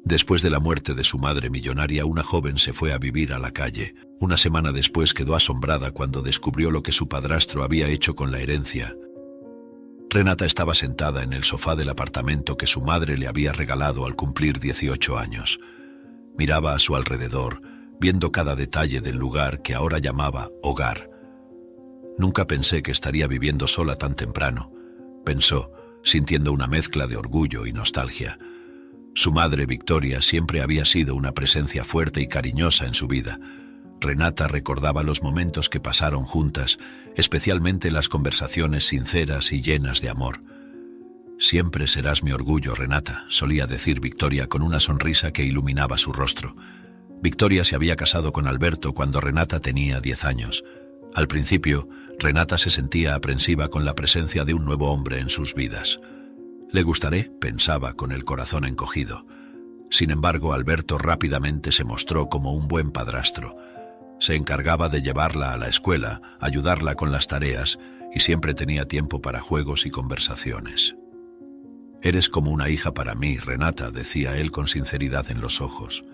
Después de la muerte de su madre millonaria, una joven se fue a vivir a la calle. Una semana después quedó asombrada cuando descubrió lo que su padrastro había hecho con la herencia. Renata estaba sentada en el sofá del apartamento que su madre le había regalado al cumplir 18 años. Miraba a su alrededor, viendo cada detalle del lugar que ahora llamaba hogar. Nunca pensé que estaría viviendo sola tan temprano, pensó, sintiendo una mezcla de orgullo y nostalgia. Su madre, Victoria, siempre había sido una presencia fuerte y cariñosa en su vida. Renata recordaba los momentos que pasaron juntas, especialmente las conversaciones sinceras y llenas de amor. «Siempre serás mi orgullo, Renata», solía decir Victoria con una sonrisa que iluminaba su rostro. Victoria se había casado con Alberto cuando Renata tenía 10 años. Al principio, Renata se sentía aprensiva con la presencia de un nuevo hombre en sus vidas. «Le gustaré», pensaba con el corazón encogido. Sin embargo, Alberto rápidamente se mostró como un buen padrastro. Se encargaba de llevarla a la escuela, ayudarla con las tareas y siempre tenía tiempo para juegos y conversaciones. «Eres como una hija para mí, Renata», decía él con sinceridad en los ojos.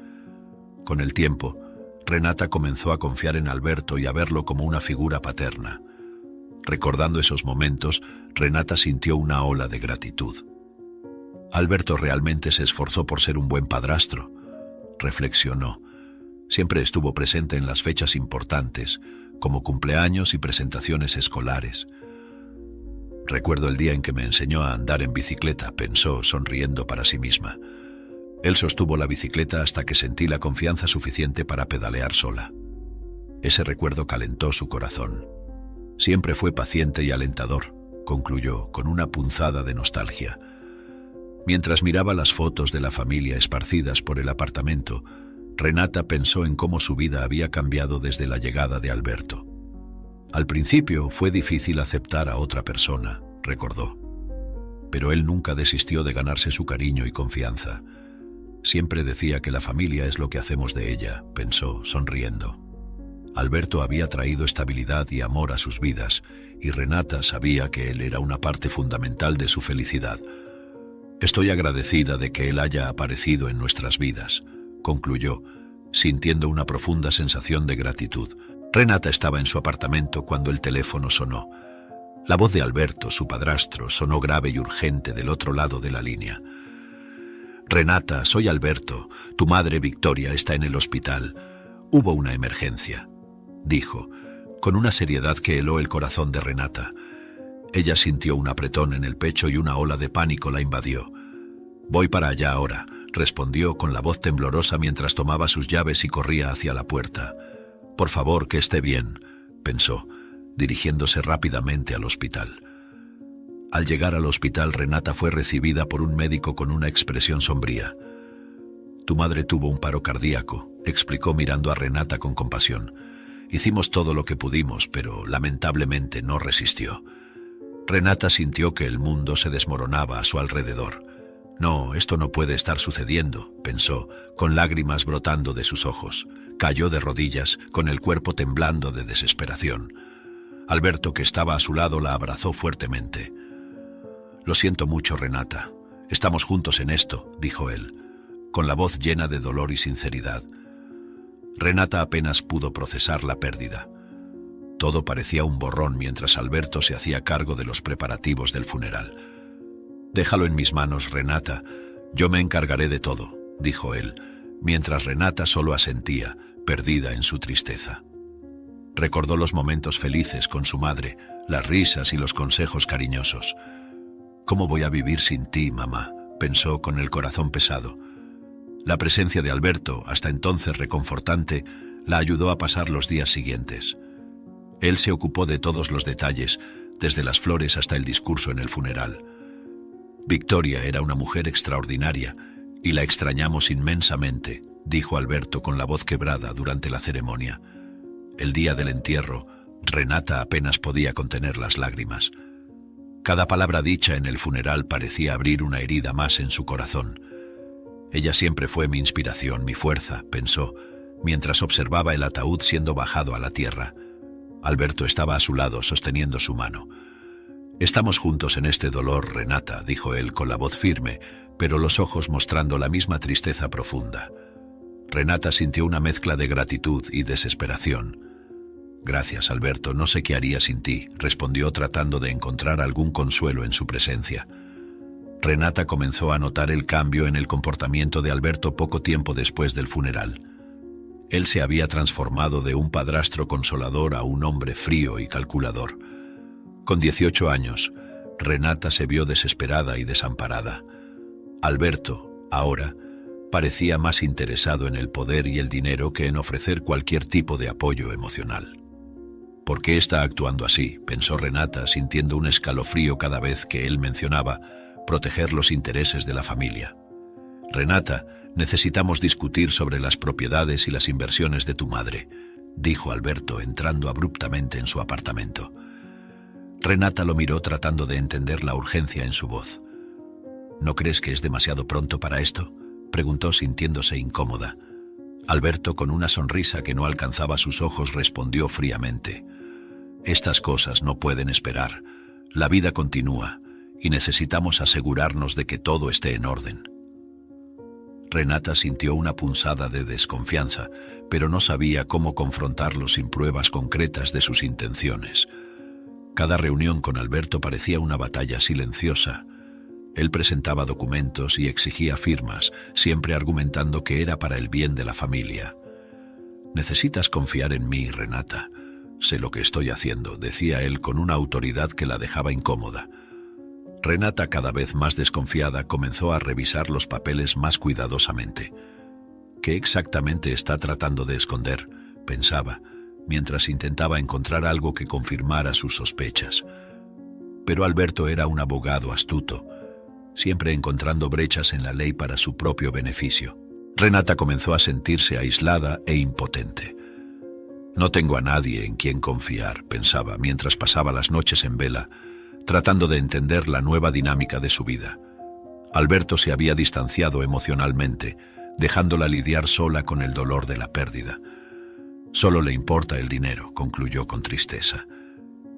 Con el tiempo, Renata comenzó a confiar en Alberto y a verlo como una figura paterna. Recordando esos momentos, Renata sintió una ola de gratitud. «Alberto realmente se esforzó por ser un buen padrastro», reflexionó. Siempre estuvo presente en las fechas importantes, como cumpleaños y presentaciones escolares. «Recuerdo el día en que me enseñó a andar en bicicleta», pensó, sonriendo para sí misma. Él sostuvo la bicicleta hasta que sentí la confianza suficiente para pedalear sola. Ese recuerdo calentó su corazón. «Siempre fue paciente y alentador», concluyó, con una punzada de nostalgia. Mientras miraba las fotos de la familia esparcidas por el apartamento, Renata pensó en cómo su vida había cambiado desde la llegada de Alberto. «Al principio fue difícil aceptar a otra persona», recordó. Pero él nunca desistió de ganarse su cariño y confianza. «Siempre decía que la familia es lo que hacemos de ella», pensó, sonriendo. Alberto había traído estabilidad y amor a sus vidas, y Renata sabía que él era una parte fundamental de su felicidad. «Estoy agradecida de que él haya aparecido en nuestras vidas», concluyó, sintiendo una profunda sensación de gratitud. Renata estaba en su apartamento cuando el teléfono sonó. La voz de Alberto, su padrastro, sonó grave y urgente del otro lado de la línea. «Renata, soy Alberto. Tu madre Victoria está en el hospital. Hubo una emergencia», dijo, con una seriedad que heló el corazón de Renata. Ella sintió un apretón en el pecho y una ola de pánico la invadió. «Voy para allá ahora», respondió con la voz temblorosa mientras tomaba sus llaves y corría hacia la puerta. «Por favor, que esté bien», pensó, dirigiéndose rápidamente al hospital. Al llegar al hospital, Renata fue recibida por un médico con una expresión sombría. «Tu madre tuvo un paro cardíaco», explicó mirando a Renata con compasión. «Hicimos todo lo que pudimos, pero lamentablemente no resistió». Renata sintió que el mundo se desmoronaba a su alrededor. «No, esto no puede estar sucediendo», pensó, con lágrimas brotando de sus ojos. Cayó de rodillas, con el cuerpo temblando de desesperación. Alberto, que estaba a su lado, la abrazó fuertemente. «Lo siento mucho, Renata. Estamos juntos en esto», dijo él, con la voz llena de dolor y sinceridad. Renata apenas pudo procesar la pérdida. Todo parecía un borrón mientras Alberto se hacía cargo de los preparativos del funeral. «Déjalo en mis manos, Renata. Yo me encargaré de todo», dijo él, mientras Renata solo asentía, perdida en su tristeza. Recordó los momentos felices con su madre, las risas y los consejos cariñosos. «¿Cómo voy a vivir sin ti, mamá?», pensó con el corazón pesado. La presencia de Alberto, hasta entonces reconfortante, la ayudó a pasar los días siguientes. Él se ocupó de todos los detalles, desde las flores hasta el discurso en el funeral. «Victoria era una mujer extraordinaria y la extrañamos inmensamente», dijo Alberto con la voz quebrada durante la ceremonia. El día del entierro, Renata apenas podía contener las lágrimas. Cada palabra dicha en el funeral parecía abrir una herida más en su corazón. «Ella siempre fue mi inspiración, mi fuerza», pensó, mientras observaba el ataúd siendo bajado a la tierra. Alberto estaba a su lado, sosteniendo su mano. «Estamos juntos en este dolor, Renata», dijo él con la voz firme, pero los ojos mostrando la misma tristeza profunda. Renata sintió una mezcla de gratitud y desesperación. «Gracias, Alberto, no sé qué haría sin ti», respondió tratando de encontrar algún consuelo en su presencia. Renata comenzó a notar el cambio en el comportamiento de Alberto poco tiempo después del funeral. Él se había transformado de un padrastro consolador a un hombre frío y calculador. Con 18 años, Renata se vio desesperada y desamparada. Alberto, ahora, parecía más interesado en el poder y el dinero que en ofrecer cualquier tipo de apoyo emocional. «¿Por qué está actuando así?», pensó Renata, sintiendo un escalofrío cada vez que él mencionaba proteger los intereses de la familia. «Renata, necesitamos discutir sobre las propiedades y las inversiones de tu madre», dijo Alberto, entrando abruptamente en su apartamento. Renata lo miró tratando de entender la urgencia en su voz. «¿No crees que es demasiado pronto para esto?», preguntó sintiéndose incómoda. Alberto, con una sonrisa que no alcanzaba sus ojos, respondió fríamente: «Estas cosas no pueden esperar. La vida continúa y necesitamos asegurarnos de que todo esté en orden». Renata sintió una punzada de desconfianza, pero no sabía cómo confrontarlo sin pruebas concretas de sus intenciones. Cada reunión con Alberto parecía una batalla silenciosa. Él presentaba documentos y exigía firmas, siempre argumentando que era para el bien de la familia. «Necesitas confiar en mí, Renata. Sé lo que estoy haciendo», decía él con una autoridad que la dejaba incómoda. Renata, cada vez más desconfiada, comenzó a revisar los papeles más cuidadosamente. «¿Qué exactamente está tratando de esconder?», pensaba, mientras intentaba encontrar algo que confirmara sus sospechas. Pero Alberto era un abogado astuto, siempre encontrando brechas en la ley para su propio beneficio. Renata comenzó a sentirse aislada e impotente. «No tengo a nadie en quien confiar», pensaba, mientras pasaba las noches en vela, tratando de entender la nueva dinámica de su vida. Alberto se había distanciado emocionalmente, dejándola lidiar sola con el dolor de la pérdida. «Solo le importa el dinero», concluyó con tristeza.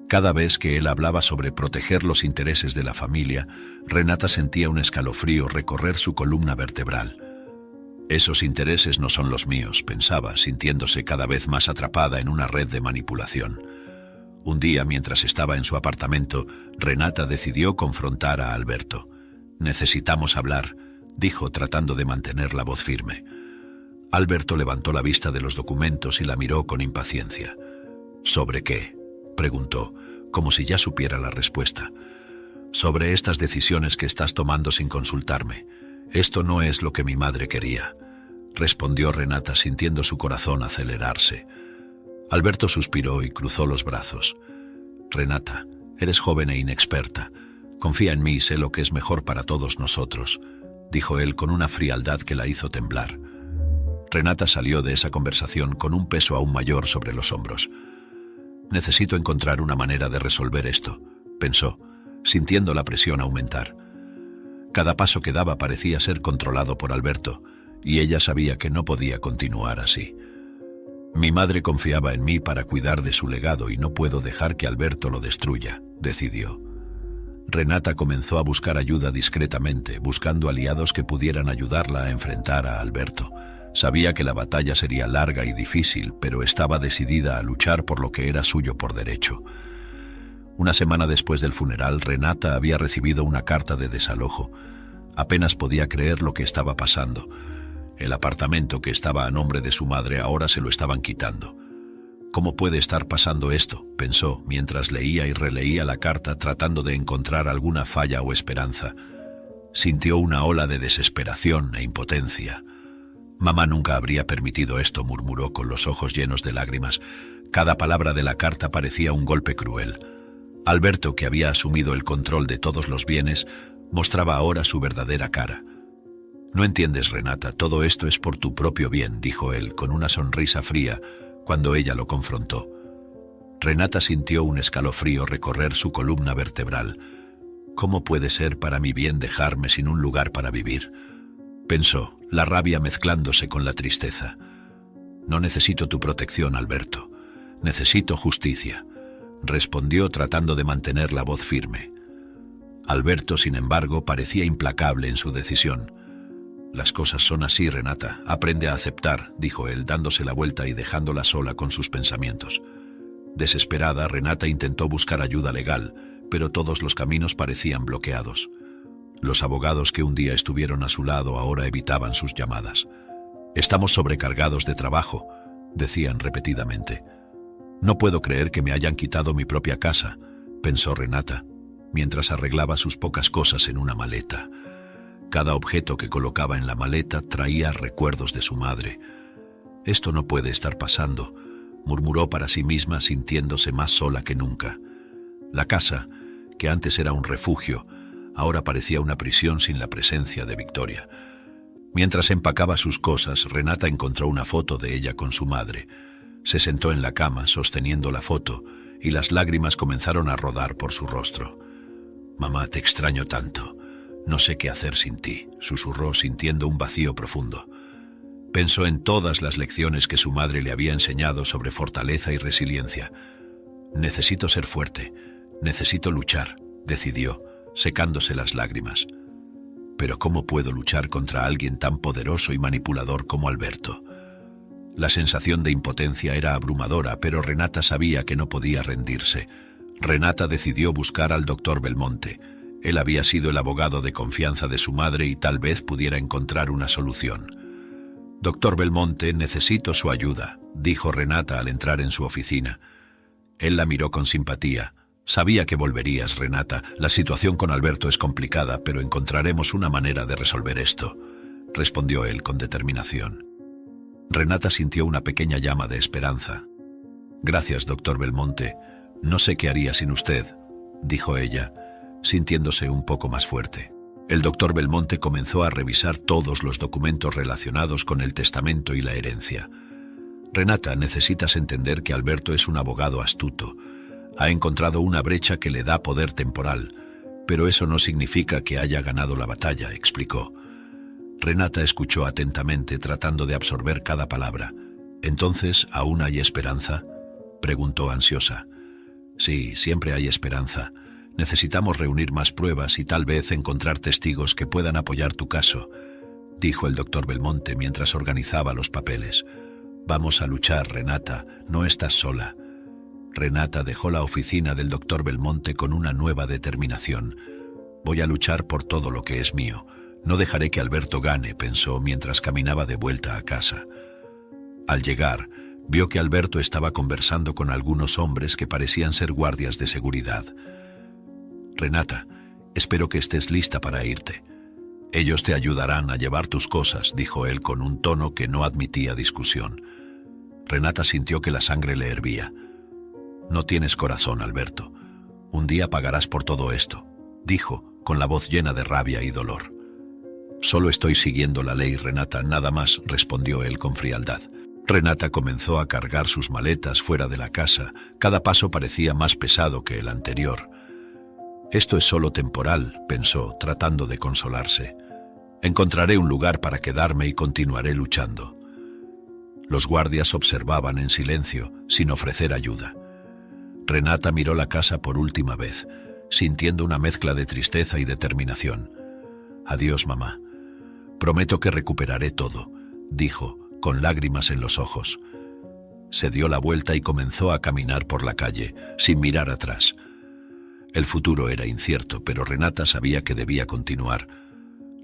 Cada vez que él hablaba sobre proteger los intereses de la familia, Renata sentía un escalofrío recorrer su columna vertebral. «Esos intereses no son los míos», pensaba, sintiéndose cada vez más atrapada en una red de manipulación. Un día, mientras estaba en su apartamento, Renata decidió confrontar a Alberto. «Necesitamos hablar», dijo, tratando de mantener la voz firme. Alberto levantó la vista de los documentos y la miró con impaciencia. «¿Sobre qué?», preguntó, como si ya supiera la respuesta. «Sobre estas decisiones que estás tomando sin consultarme. Esto no es lo que mi madre quería», respondió Renata, sintiendo su corazón acelerarse. Alberto suspiró y cruzó los brazos. «Renata, eres joven e inexperta. Confía en mí y sé lo que es mejor para todos nosotros», dijo él con una frialdad que la hizo temblar. Renata salió de esa conversación con un peso aún mayor sobre los hombros. «Necesito encontrar una manera de resolver esto», pensó, sintiendo la presión aumentar. Cada paso que daba parecía ser controlado por Alberto, y ella sabía que no podía continuar así. «Mi madre confiaba en mí para cuidar de su legado y no puedo dejar que Alberto lo destruya», decidió. Renata comenzó a buscar ayuda discretamente, buscando aliados que pudieran ayudarla a enfrentar a Alberto. Sabía que la batalla sería larga y difícil, pero estaba decidida a luchar por lo que era suyo por derecho. Una semana después del funeral, Renata había recibido una carta de desalojo. Apenas podía creer lo que estaba pasando. El apartamento que estaba a nombre de su madre ahora se lo estaban quitando. «¿Cómo puede estar pasando esto?», pensó, mientras leía y releía la carta tratando de encontrar alguna falla o esperanza. Sintió una ola de desesperación e impotencia. «Mamá nunca habría permitido esto», murmuró con los ojos llenos de lágrimas. Cada palabra de la carta parecía un golpe cruel. Alberto, que había asumido el control de todos los bienes, mostraba ahora su verdadera cara. «No entiendes, Renata, todo esto es por tu propio bien», dijo él, con una sonrisa fría, cuando ella lo confrontó. Renata sintió un escalofrío recorrer su columna vertebral. «¿Cómo puede ser para mi bien dejarme sin un lugar para vivir?», pensó, la rabia mezclándose con la tristeza. «No necesito tu protección, Alberto. Necesito justicia», respondió tratando de mantener la voz firme. Alberto, sin embargo, parecía implacable en su decisión. «Las cosas son así, Renata. Aprende a aceptar», dijo él, dándose la vuelta y dejándola sola con sus pensamientos. Desesperada, Renata intentó buscar ayuda legal, pero todos los caminos parecían bloqueados. Los abogados que un día estuvieron a su lado ahora evitaban sus llamadas. «Estamos sobrecargados de trabajo», decían repetidamente. «No puedo creer que me hayan quitado mi propia casa», pensó Renata, mientras arreglaba sus pocas cosas en una maleta. Cada objeto que colocaba en la maleta traía recuerdos de su madre. «Esto no puede estar pasando», murmuró para sí misma, sintiéndose más sola que nunca. La casa, que antes era un refugio, ahora parecía una prisión sin la presencia de Victoria. Mientras empacaba sus cosas, Renata encontró una foto de ella con su madre. Se sentó en la cama sosteniendo la foto y las lágrimas comenzaron a rodar por su rostro. «Mamá, te extraño tanto. No sé qué hacer sin ti», susurró sintiendo un vacío profundo. Pensó en todas las lecciones que su madre le había enseñado sobre fortaleza y resiliencia. «Necesito ser fuerte, necesito luchar», decidió, secándose las lágrimas. «Pero ¿cómo puedo luchar contra alguien tan poderoso y manipulador como Alberto?». La sensación de impotencia era abrumadora, pero Renata sabía que no podía rendirse. Renata decidió buscar al doctor Belmonte. Él había sido el abogado de confianza de su madre y tal vez pudiera encontrar una solución. «Doctor Belmonte, necesito su ayuda», dijo Renata al entrar en su oficina. Él la miró con simpatía. «Sabía que volverías, Renata. La situación con Alberto es complicada, pero encontraremos una manera de resolver esto», respondió él con determinación. Renata sintió una pequeña llama de esperanza. «Gracias, doctor Belmonte. No sé qué haría sin usted», dijo ella, sintiéndose un poco más fuerte. El doctor Belmonte comenzó a revisar todos los documentos relacionados con el testamento y la herencia. «Renata, necesitas entender que Alberto es un abogado astuto. Ha encontrado una brecha que le da poder temporal, pero eso no significa que haya ganado la batalla», explicó. Renata escuchó atentamente, tratando de absorber cada palabra. «¿Entonces aún hay esperanza?», preguntó ansiosa. «Sí, siempre hay esperanza. Necesitamos reunir más pruebas y tal vez encontrar testigos que puedan apoyar tu caso», dijo el doctor Belmonte mientras organizaba los papeles. «Vamos a luchar, Renata. No estás sola». Renata dejó la oficina del doctor Belmonte con una nueva determinación. «Voy a luchar por todo lo que es mío. No dejaré que Alberto gane», pensó mientras caminaba de vuelta a casa. Al llegar, vio que Alberto estaba conversando con algunos hombres que parecían ser guardias de seguridad. «Renata, espero que estés lista para irte. Ellos te ayudarán a llevar tus cosas», dijo él con un tono que no admitía discusión. Renata sintió que la sangre le hervía. «No tienes corazón, Alberto. Un día pagarás por todo esto», dijo, con la voz llena de rabia y dolor. «Solo estoy siguiendo la ley, Renata, nada más», respondió él con frialdad. Renata comenzó a cargar sus maletas fuera de la casa. Cada paso parecía más pesado que el anterior. «Esto es solo temporal», pensó, tratando de consolarse. «Encontraré un lugar para quedarme y continuaré luchando». Los guardias observaban en silencio, sin ofrecer ayuda. Renata miró la casa por última vez, sintiendo una mezcla de tristeza y determinación. «Adiós, mamá. Prometo que recuperaré todo», dijo, con lágrimas en los ojos. Se dio la vuelta y comenzó a caminar por la calle, sin mirar atrás. El futuro era incierto, pero Renata sabía que debía continuar.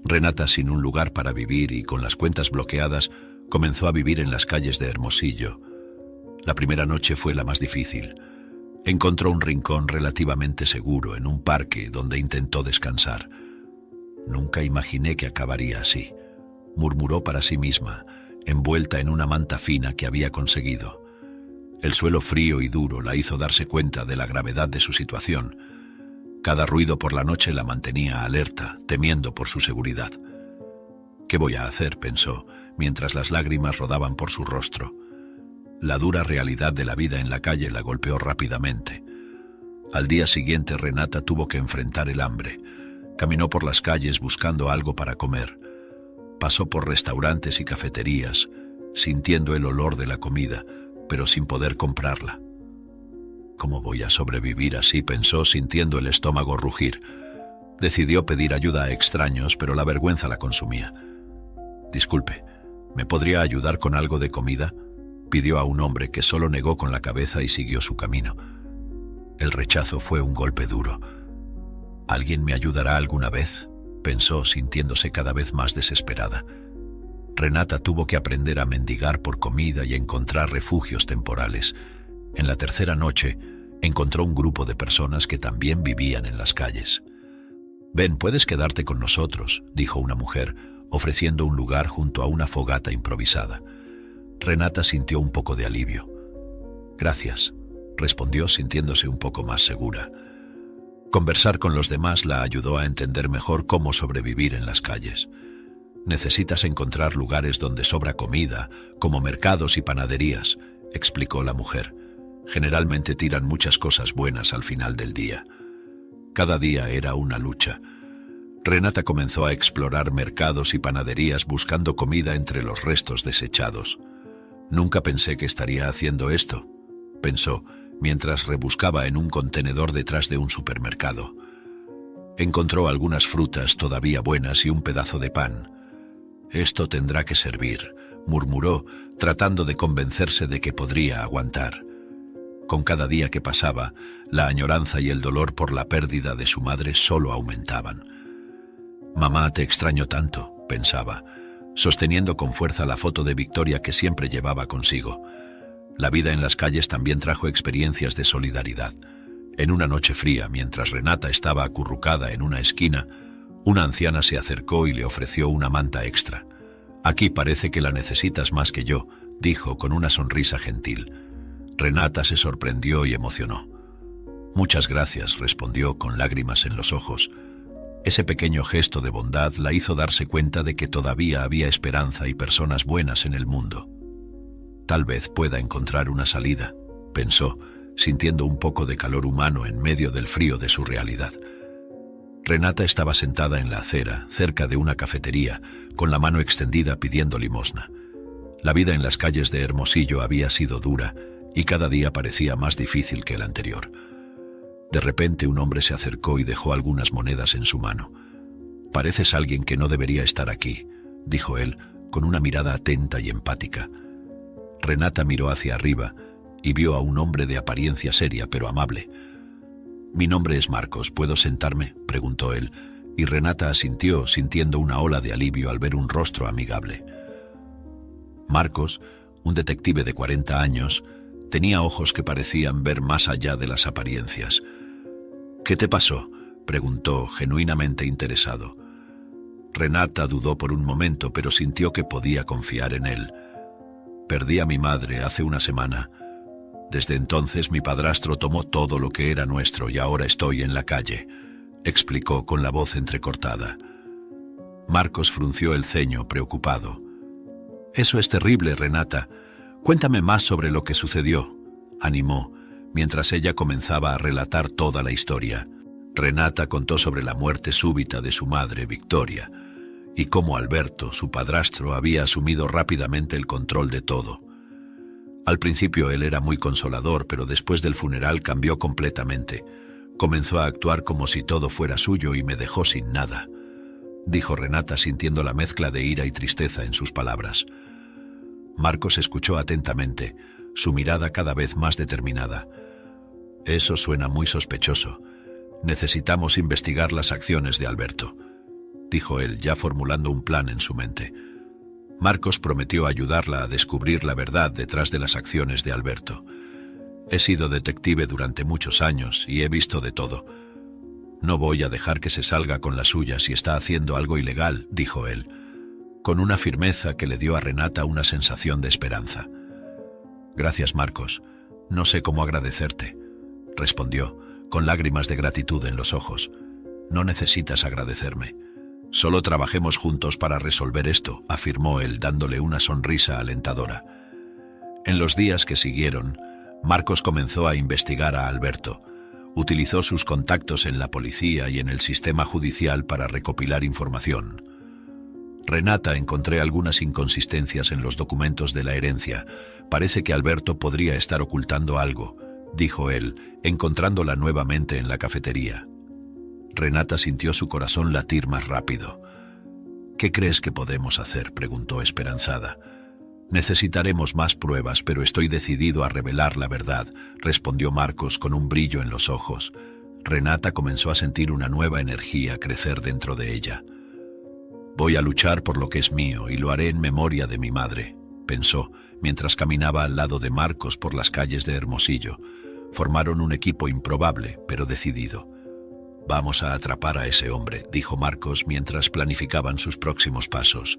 Renata, sin un lugar para vivir y con las cuentas bloqueadas, comenzó a vivir en las calles de Hermosillo. La primera noche fue la más difícil. Encontró un rincón relativamente seguro en un parque donde intentó descansar. «Nunca imaginé que acabaría así», murmuró para sí misma, envuelta en una manta fina que había conseguido. El suelo frío y duro la hizo darse cuenta de la gravedad de su situación. Cada ruido por la noche la mantenía alerta, temiendo por su seguridad. «¿Qué voy a hacer?», pensó, mientras las lágrimas rodaban por su rostro. La dura realidad de la vida en la calle la golpeó rápidamente. Al día siguiente Renata tuvo que enfrentar el hambre. Caminó por las calles buscando algo para comer. Pasó por restaurantes y cafeterías, sintiendo el olor de la comida, pero sin poder comprarla. «¿Cómo voy a sobrevivir así?», pensó, sintiendo el estómago rugir. Decidió pedir ayuda a extraños, pero la vergüenza la consumía. «Disculpe, ¿me podría ayudar con algo de comida?», pidió a un hombre que solo negó con la cabeza y siguió su camino. El rechazo fue un golpe duro. «¿Alguien me ayudará alguna vez?», pensó, sintiéndose cada vez más desesperada. Renata tuvo que aprender a mendigar por comida y encontrar refugios temporales. En la tercera noche, encontró un grupo de personas que también vivían en las calles. «Ven, puedes quedarte con nosotros», dijo una mujer, ofreciendo un lugar junto a una fogata improvisada. Renata sintió un poco de alivio. «Gracias», respondió sintiéndose un poco más segura. Conversar con los demás la ayudó a entender mejor cómo sobrevivir en las calles. «Necesitas encontrar lugares donde sobra comida, como mercados y panaderías», explicó la mujer. «Generalmente tiran muchas cosas buenas al final del día». Cada día era una lucha. Renata comenzó a explorar mercados y panaderías buscando comida entre los restos desechados. «Nunca pensé que estaría haciendo esto», pensó, mientras rebuscaba en un contenedor detrás de un supermercado. Encontró algunas frutas todavía buenas y un pedazo de pan. «Esto tendrá que servir», murmuró, tratando de convencerse de que podría aguantar. Con cada día que pasaba, la añoranza y el dolor por la pérdida de su madre solo aumentaban. «Mamá, te extraño tanto», pensaba, sosteniendo con fuerza la foto de Victoria que siempre llevaba consigo. La vida en las calles también trajo experiencias de solidaridad. En una noche fría, mientras Renata estaba acurrucada en una esquina, una anciana se acercó y le ofreció una manta extra. «Aquí parece que la necesitas más que yo», dijo con una sonrisa gentil. Renata se sorprendió y emocionó. «Muchas gracias», respondió con lágrimas en los ojos. Ese pequeño gesto de bondad la hizo darse cuenta de que todavía había esperanza y personas buenas en el mundo. «Tal vez pueda encontrar una salida», pensó, sintiendo un poco de calor humano en medio del frío de su realidad. Renata estaba sentada en la acera, cerca de una cafetería, con la mano extendida pidiendo limosna. La vida en las calles de Hermosillo había sido dura, y cada día parecía más difícil que el anterior. De repente un hombre se acercó y dejó algunas monedas en su mano. «Pareces alguien que no debería estar aquí», dijo él, con una mirada atenta y empática. Renata miró hacia arriba y vio a un hombre de apariencia seria pero amable. «Mi nombre es Marcos, ¿puedo sentarme?», preguntó él, y Renata asintió, sintiendo una ola de alivio al ver un rostro amigable. Marcos, un detective de 40 años, tenía ojos que parecían ver más allá de las apariencias. «¿Qué te pasó?», preguntó, genuinamente interesado. Renata dudó por un momento, pero sintió que podía confiar en él. «Perdí a mi madre hace una semana. Desde entonces mi padrastro tomó todo lo que era nuestro y ahora estoy en la calle», explicó con la voz entrecortada. Marcos frunció el ceño, preocupado. «Eso es terrible, Renata. Cuéntame más sobre lo que sucedió», animó, mientras ella comenzaba a relatar toda la historia. Renata contó sobre la muerte súbita de su madre, Victoria, y cómo Alberto, su padrastro, había asumido rápidamente el control de todo. Al principio él era muy consolador, pero después del funeral cambió completamente. Comenzó a actuar como si todo fuera suyo y me dejó sin nada, dijo Renata, sintiendo la mezcla de ira y tristeza en sus palabras. Marcos escuchó atentamente, su mirada cada vez más determinada. «Eso suena muy sospechoso. Necesitamos investigar las acciones de Alberto», dijo él, ya formulando un plan en su mente. Marcos prometió ayudarla a descubrir la verdad detrás de las acciones de Alberto. «He sido detective durante muchos años y he visto de todo. No voy a dejar que se salga con la suya si está haciendo algo ilegal», dijo él, con una firmeza que le dio a Renata una sensación de esperanza. «Gracias, Marcos. No sé cómo agradecerte», respondió, con lágrimas de gratitud en los ojos. «No necesitas agradecerme. Solo trabajemos juntos para resolver esto», afirmó él, dándole una sonrisa alentadora. En los días que siguieron, Marcos comenzó a investigar a Alberto. Utilizó sus contactos en la policía y en el sistema judicial para recopilar información. «Renata, encontré algunas inconsistencias en los documentos de la herencia. Parece que Alberto podría estar ocultando algo», dijo él, encontrándola nuevamente en la cafetería. Renata sintió su corazón latir más rápido. ¿Qué crees que podemos hacer?, preguntó esperanzada. Necesitaremos más pruebas, pero estoy decidido a revelar la verdad, respondió Marcos con un brillo en los ojos. Renata comenzó a sentir una nueva energía crecer dentro de ella. Voy a luchar por lo que es mío y lo haré en memoria de mi madre, pensó, mientras caminaba al lado de Marcos por las calles de Hermosillo. Formaron un equipo improbable, pero decidido. Vamos a atrapar a ese hombre, dijo Marcos mientras planificaban sus próximos pasos.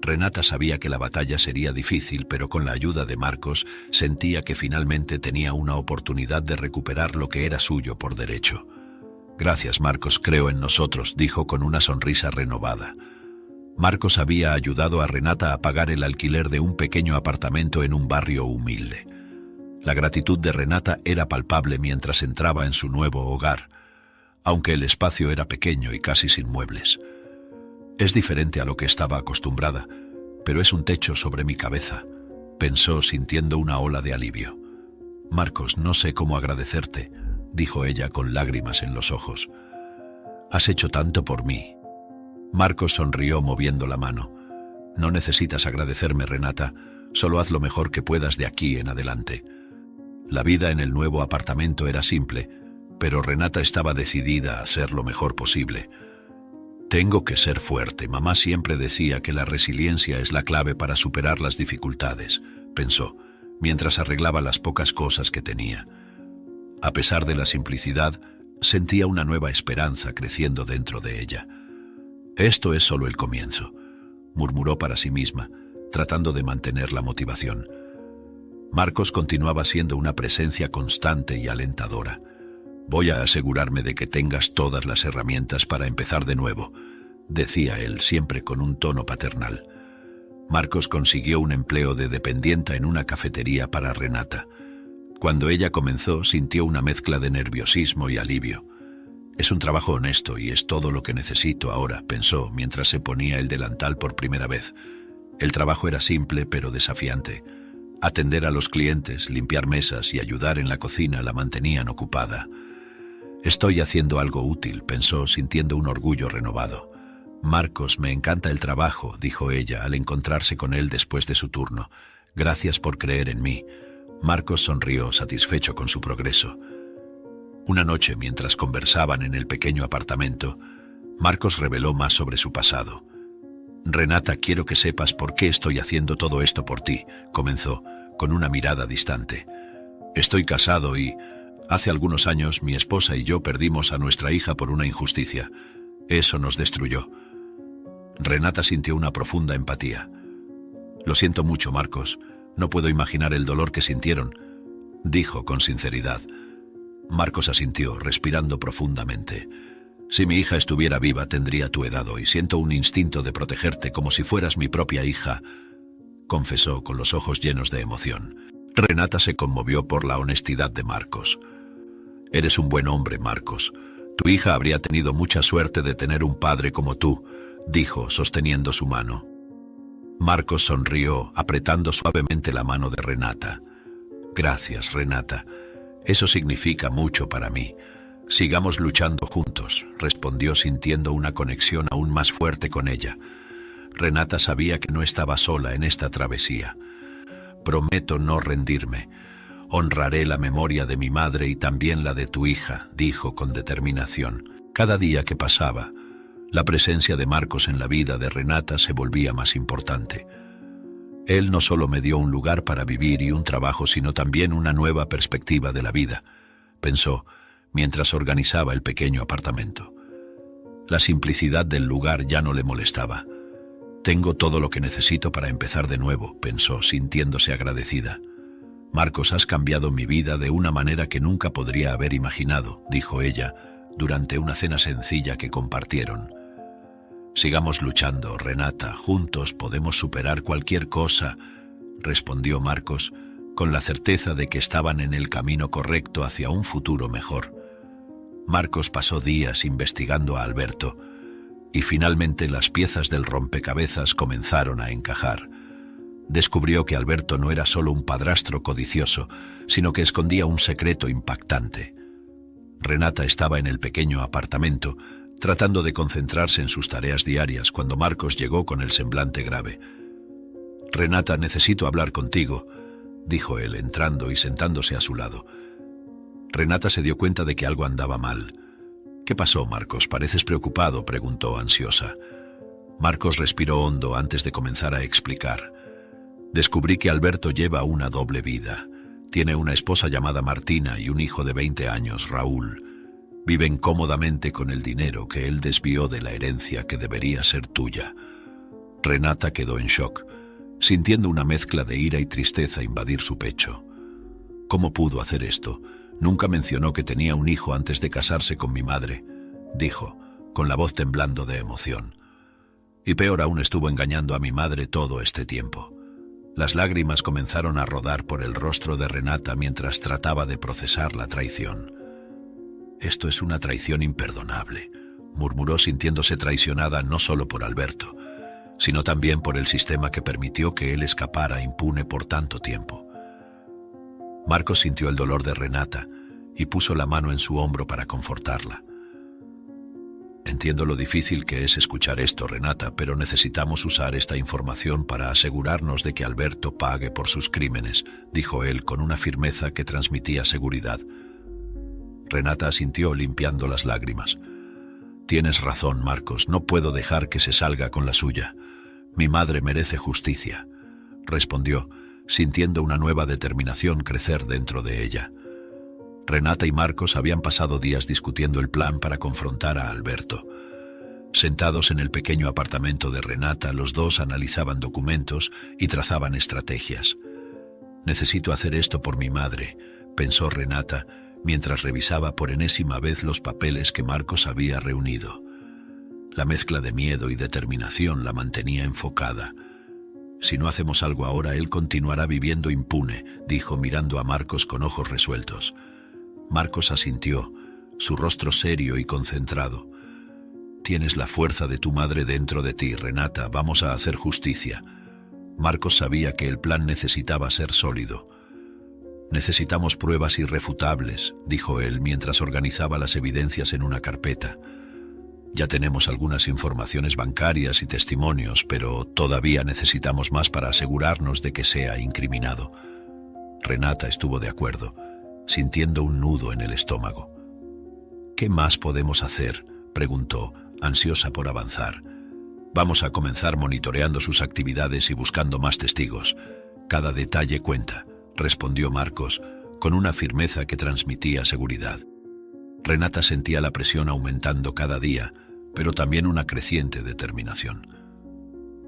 Renata sabía que la batalla sería difícil, pero con la ayuda de Marcos sentía que finalmente tenía una oportunidad de recuperar lo que era suyo por derecho. Gracias, Marcos, creo en nosotros, dijo con una sonrisa renovada. Marcos había ayudado a Renata a pagar el alquiler de un pequeño apartamento en un barrio humilde. La gratitud de Renata era palpable mientras entraba en su nuevo hogar, aunque el espacio era pequeño y casi sin muebles. Es diferente a lo que estaba acostumbrada, pero es un techo sobre mi cabeza, pensó sintiendo una ola de alivio. Marcos, no sé cómo agradecerte, dijo ella con lágrimas en los ojos. Has hecho tanto por mí. Marcos sonrió moviendo la mano. No necesitas agradecerme, Renata, solo haz lo mejor que puedas de aquí en adelante. La vida en el nuevo apartamento era simple, pero Renata estaba decidida a hacer lo mejor posible. Tengo que ser fuerte. Mamá siempre decía que la resiliencia es la clave para superar las dificultades, pensó, mientras arreglaba las pocas cosas que tenía. A pesar de la simplicidad, sentía una nueva esperanza creciendo dentro de ella. Esto es solo el comienzo, murmuró para sí misma, tratando de mantener la motivación. Marcos continuaba siendo una presencia constante y alentadora. Voy a asegurarme de que tengas todas las herramientas para empezar de nuevo, decía él, siempre con un tono paternal. Marcos consiguió un empleo de dependienta en una cafetería para Renata. Cuando ella comenzó, sintió una mezcla de nerviosismo y alivio. Es un trabajo honesto y es todo lo que necesito ahora, pensó mientras se ponía el delantal por primera vez. El trabajo era simple pero desafiante. Atender a los clientes, limpiar mesas y ayudar en la cocina la mantenían ocupada. Estoy haciendo algo útil, pensó, sintiendo un orgullo renovado. Marcos, me encanta el trabajo, dijo ella al encontrarse con él después de su turno. Gracias por creer en mí. Marcos sonrió, satisfecho con su progreso. Una noche, mientras conversaban en el pequeño apartamento, Marcos reveló más sobre su pasado. Renata, quiero que sepas por qué estoy haciendo todo esto por ti, comenzó, con una mirada distante. Estoy casado y, hace algunos años, mi esposa y yo perdimos a nuestra hija por una injusticia. Eso nos destruyó. Renata sintió una profunda empatía. Lo siento mucho, Marcos. No puedo imaginar el dolor que sintieron, dijo con sinceridad. Marcos asintió, respirando profundamente. Si mi hija estuviera viva, tendría tu edad hoy. Siento un instinto de protegerte como si fueras mi propia hija, confesó con los ojos llenos de emoción. Renata se conmovió por la honestidad de Marcos. Eres un buen hombre, Marcos. Tu hija habría tenido mucha suerte de tener un padre como tú, dijo, sosteniendo su mano. Marcos sonrió, apretando suavemente la mano de Renata. Gracias, Renata. Eso significa mucho para mí. Sigamos luchando juntos, respondió sintiendo una conexión aún más fuerte con ella. Renata sabía que no estaba sola en esta travesía. Prometo no rendirme. Honraré la memoria de mi madre y también la de tu hija, dijo con determinación. Cada día que pasaba, la presencia de Marcos en la vida de Renata se volvía más importante. Él no solo me dio un lugar para vivir y un trabajo, sino también una nueva perspectiva de la vida, pensó, mientras organizaba el pequeño apartamento. La simplicidad del lugar ya no le molestaba. Tengo todo lo que necesito para empezar de nuevo, pensó, sintiéndose agradecida. Marcos, has cambiado mi vida de una manera que nunca podría haber imaginado, dijo ella, durante una cena sencilla que compartieron. Sigamos luchando, Renata, juntos podemos superar cualquier cosa, respondió Marcos, con la certeza de que estaban en el camino correcto hacia un futuro mejor. Marcos pasó días investigando a Alberto, y finalmente las piezas del rompecabezas comenzaron a encajar. Descubrió que Alberto no era solo un padrastro codicioso, sino que escondía un secreto impactante. Renata estaba en el pequeño apartamento, tratando de concentrarse en sus tareas diarias cuando Marcos llegó con el semblante grave. «Renata, necesito hablar contigo», dijo él, entrando y sentándose a su lado. Renata se dio cuenta de que algo andaba mal. «¿Qué pasó, Marcos? Pareces preocupado», preguntó ansiosa. Marcos respiró hondo antes de comenzar a explicar. «Descubrí que Alberto lleva una doble vida. Tiene una esposa llamada Martina y un hijo de 20 años, Raúl. Viven cómodamente con el dinero que él desvió de la herencia que debería ser tuya». Renata quedó en shock, sintiendo una mezcla de ira y tristeza invadir su pecho. «¿Cómo pudo hacer esto? Nunca mencionó que tenía un hijo antes de casarse con mi madre», dijo, con la voz temblando de emoción. «Y peor aún, estuvo engañando a mi madre todo este tiempo». Las lágrimas comenzaron a rodar por el rostro de Renata mientras trataba de procesar la traición. «Esto es una traición imperdonable», murmuró, sintiéndose traicionada no solo por Alberto, sino también por el sistema que permitió que él escapara impune por tanto tiempo. Marcos sintió el dolor de Renata y puso la mano en su hombro para confortarla. «Entiendo lo difícil que es escuchar esto, Renata, pero necesitamos usar esta información para asegurarnos de que Alberto pague por sus crímenes», dijo él con una firmeza que transmitía seguridad. Renata asintió, limpiando las lágrimas. «Tienes razón, Marcos, no puedo dejar que se salga con la suya. Mi madre merece justicia», respondió, sintiendo una nueva determinación crecer dentro de ella. Renata y Marcos habían pasado días discutiendo el plan para confrontar a Alberto. Sentados en el pequeño apartamento de Renata, los dos analizaban documentos y trazaban estrategias. «Necesito hacer esto por mi madre», pensó Renata, mientras revisaba por enésima vez los papeles que Marcos había reunido. La mezcla de miedo y determinación la mantenía enfocada. «Si no hacemos algo ahora, él continuará viviendo impune», dijo mirando a Marcos con ojos resueltos. Marcos asintió, su rostro serio y concentrado. «Tienes la fuerza de tu madre dentro de ti, Renata, vamos a hacer justicia». Marcos sabía que el plan necesitaba ser sólido. «Necesitamos pruebas irrefutables», dijo él mientras organizaba las evidencias en una carpeta. «Ya tenemos algunas informaciones bancarias y testimonios, pero todavía necesitamos más para asegurarnos de que sea incriminado». Renata estuvo de acuerdo, sintiendo un nudo en el estómago. «¿Qué más podemos hacer?», preguntó, ansiosa por avanzar. «Vamos a comenzar monitoreando sus actividades y buscando más testigos. Cada detalle cuenta», respondió Marcos, con una firmeza que transmitía seguridad. Renata sentía la presión aumentando cada día, pero también una creciente determinación.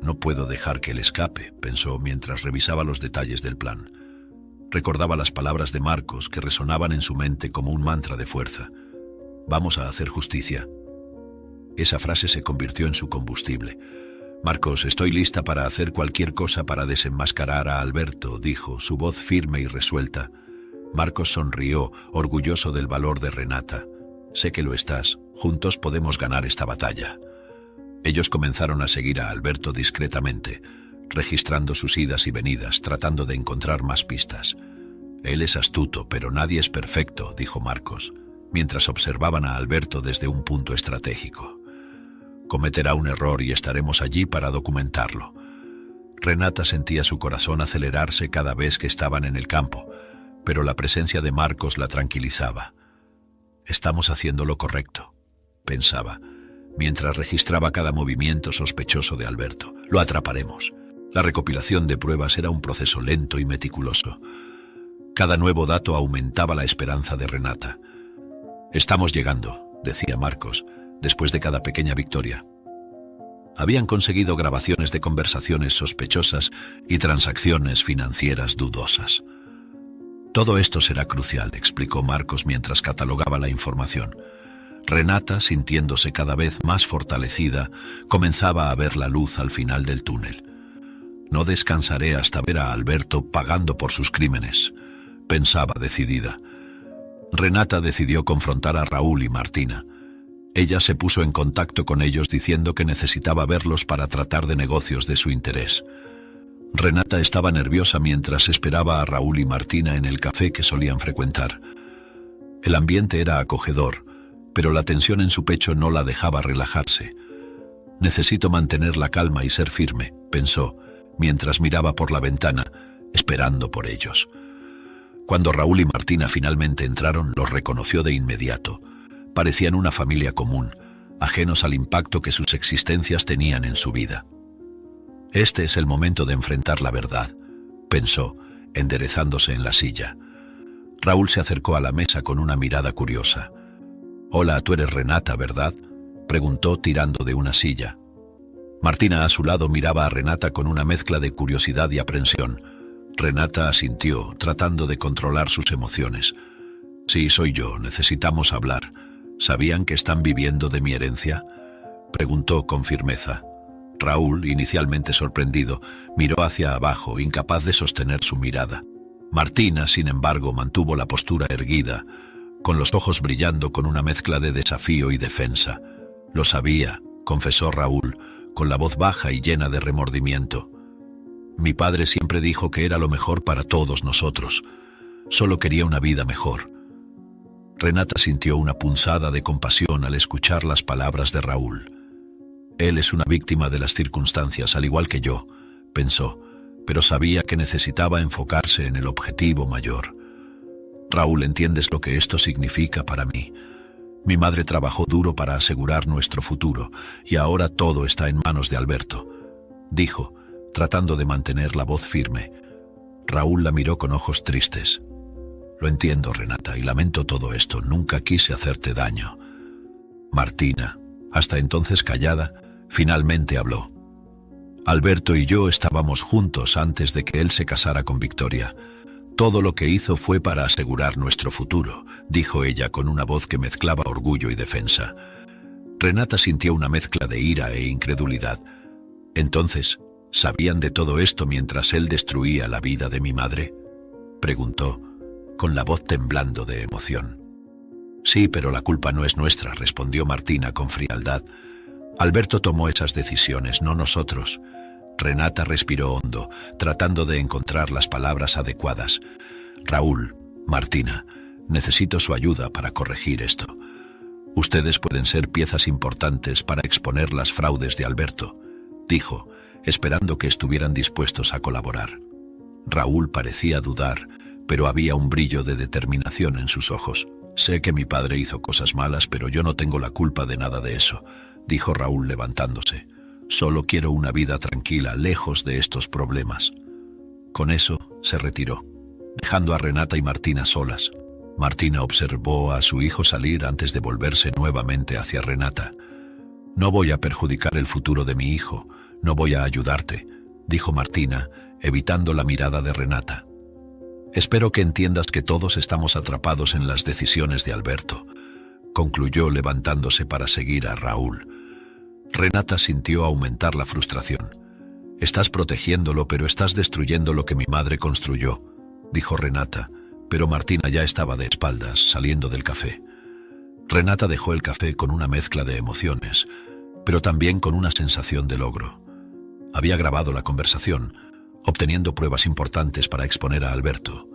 «No puedo dejar que él escape», pensó mientras revisaba los detalles del plan. Recordaba las palabras de Marcos que resonaban en su mente como un mantra de fuerza. «Vamos a hacer justicia». Esa frase se convirtió en su combustible. «Marcos, estoy lista para hacer cualquier cosa para desenmascarar a Alberto», dijo, su voz firme y resuelta. Marcos sonrió, orgulloso del valor de Renata. «Sé que lo estás. Juntos podemos ganar esta batalla». Ellos comenzaron a seguir a Alberto discretamente, registrando sus idas y venidas, tratando de encontrar más pistas. «Él es astuto, pero nadie es perfecto», dijo Marcos, mientras observaban a Alberto desde un punto estratégico. «Cometerá un error y estaremos allí para documentarlo». Renata sentía su corazón acelerarse cada vez que estaban en el campo, pero la presencia de Marcos la tranquilizaba. «Estamos haciendo lo correcto», pensaba, mientras registraba cada movimiento sospechoso de Alberto. «Lo atraparemos». La recopilación de pruebas era un proceso lento y meticuloso. Cada nuevo dato aumentaba la esperanza de Renata. «Estamos llegando», decía Marcos, después de cada pequeña victoria. Habían conseguido grabaciones de conversaciones sospechosas y transacciones financieras dudosas. «Todo esto será crucial», explicó Marcos mientras catalogaba la información. Renata, sintiéndose cada vez más fortalecida, comenzaba a ver la luz al final del túnel. «No descansaré hasta ver a Alberto pagando por sus crímenes», pensaba decidida. Renata decidió confrontar a Raúl y Martina. Ella se puso en contacto con ellos diciendo que necesitaba verlos para tratar de negocios de su interés. Renata estaba nerviosa mientras esperaba a Raúl y Martina en el café que solían frecuentar. El ambiente era acogedor, pero la tensión en su pecho no la dejaba relajarse. Necesito mantener la calma y ser firme, pensó, mientras miraba por la ventana, esperando por ellos. Cuando Raúl y Martina finalmente entraron, los reconoció de inmediato. Parecían una familia común, ajenos al impacto que sus existencias tenían en su vida. Este es el momento de enfrentar la verdad, pensó, enderezándose en la silla. Raúl se acercó a la mesa con una mirada curiosa. «Hola, tú eres Renata, ¿verdad?», preguntó tirando de una silla. Martina a su lado miraba a Renata con una mezcla de curiosidad y aprensión. Renata asintió, tratando de controlar sus emociones. «Sí, soy yo, necesitamos hablar. ¿Sabían que están viviendo de mi herencia?», preguntó con firmeza. Raúl, inicialmente sorprendido, miró hacia abajo, incapaz de sostener su mirada. Martina, sin embargo, mantuvo la postura erguida, con los ojos brillando con una mezcla de desafío y defensa. «Lo sabía», confesó Raúl, con la voz baja y llena de remordimiento. «Mi padre siempre dijo que era lo mejor para todos nosotros. Solo quería una vida mejor». Renata sintió una punzada de compasión al escuchar las palabras de Raúl. «Él es una víctima de las circunstancias, al igual que yo», pensó, pero sabía que necesitaba enfocarse en el objetivo mayor. «Raúl, ¿entiendes lo que esto significa para mí? Mi madre trabajó duro para asegurar nuestro futuro, y ahora todo está en manos de Alberto», dijo, tratando de mantener la voz firme. Raúl la miró con ojos tristes. «Lo entiendo, Renata, y lamento todo esto. Nunca quise hacerte daño». Martina, hasta entonces callada, finalmente habló. «Alberto y yo estábamos juntos antes de que él se casara con Victoria. Todo lo que hizo fue para asegurar nuestro futuro», dijo ella con una voz que mezclaba orgullo y defensa. Renata sintió una mezcla de ira e incredulidad. «Entonces, ¿sabían de todo esto mientras él destruía la vida de mi madre?», preguntó, con la voz temblando de emoción. «Sí, pero la culpa no es nuestra», respondió Martina con frialdad. «Alberto tomó esas decisiones, no nosotros». Renata respiró hondo, tratando de encontrar las palabras adecuadas. «Raúl, Martina, necesito su ayuda para corregir esto. Ustedes pueden ser piezas importantes para exponer las fraudes de Alberto», dijo, esperando que estuvieran dispuestos a colaborar. Raúl parecía dudar, pero había un brillo de determinación en sus ojos. «Sé que mi padre hizo cosas malas, pero yo no tengo la culpa de nada de eso», dijo Raúl levantándose. «Solo quiero una vida tranquila, lejos de estos problemas». Con eso se retiró, dejando a Renata y Martina solas. Martina observó a su hijo salir antes de volverse nuevamente hacia Renata. «No voy a perjudicar el futuro de mi hijo, no voy a ayudarte», dijo Martina, evitando la mirada de Renata. «Espero que entiendas que todos estamos atrapados en las decisiones de Alberto», concluyó levantándose para seguir a Raúl. Renata sintió aumentar la frustración. «Estás protegiéndolo, pero estás destruyendo lo que mi madre construyó», dijo Renata, pero Martina ya estaba de espaldas, saliendo del café. Renata dejó el café con una mezcla de emociones, pero también con una sensación de logro. Había grabado la conversación, obteniendo pruebas importantes para exponer a Alberto.